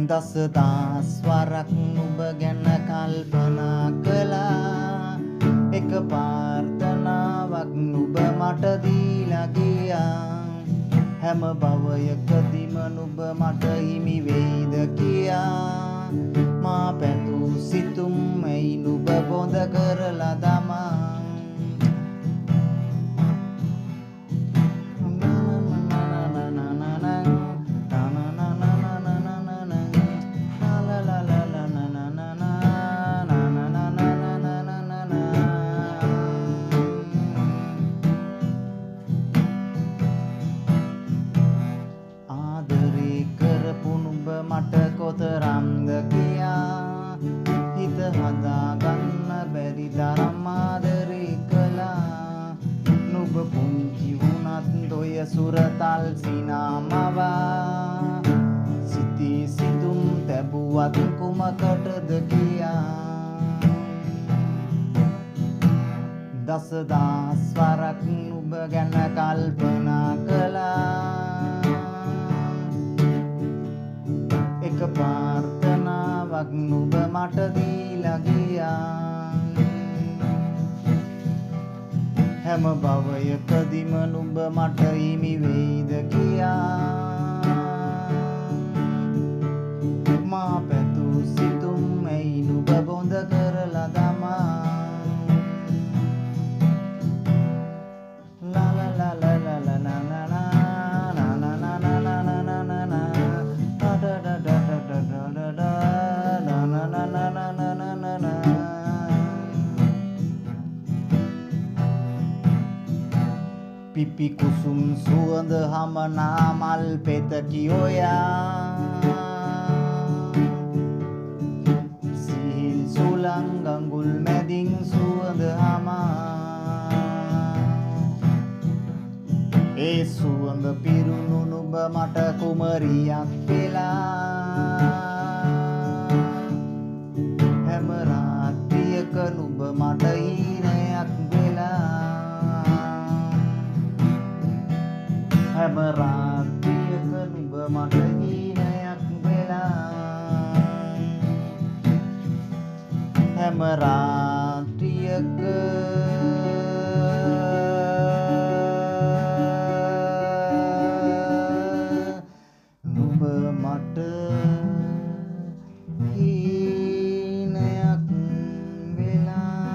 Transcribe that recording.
දසදහස් වරක් නුඹ ගැන කල්පනා කළා එක ප්‍රාර්ථනාවක් නුඹ මට දීලා ගියා හැම භවයකදීම නුඹ මට හිමි වෙයිද කියා මා පැතූ සිතුම් ඇයි නුඹ බොඳ කරලා දමා මට කොතරම්ද කියා හිත හදාගන්න බැරි තරම් ආදරේ කළා නුඹ පුංචි වුණත් ඔය සුරතල් සිනාමවා සිතී සිතුම් තැබුවත් කුමකටද කියා දසදහස් වරක් නුඹ ගැන කල්පනා කළා එක ප්‍රාර්ථනාවක් නුඹ මට දීලා ගියා හැම භවයකදීම නුඹ මට හිමි වෙයිද කියා මා පැතූ සිතුම් ඇයි නුඹ බොඳ කරලා දමා ලා ලා ලා ලා ලා ලා ලා පිපි කුසුම් සුවඳ හමනා මල් පෙතකි ඔයා සිහිල් සුළං ගඟුල් මැදින් සුවඳ හමා ඒ සුවඳ පිරුණු නුඹ මට කුමරියක් වෙලා හැම රාත්‍රියක නුඹ මට හීනයක් වෙලා හැම රාත්‍රියක නුඹ මට හීනයක් වෙලා හැම රාත්‍රියක නුඹ මට හීනයක් වෙලා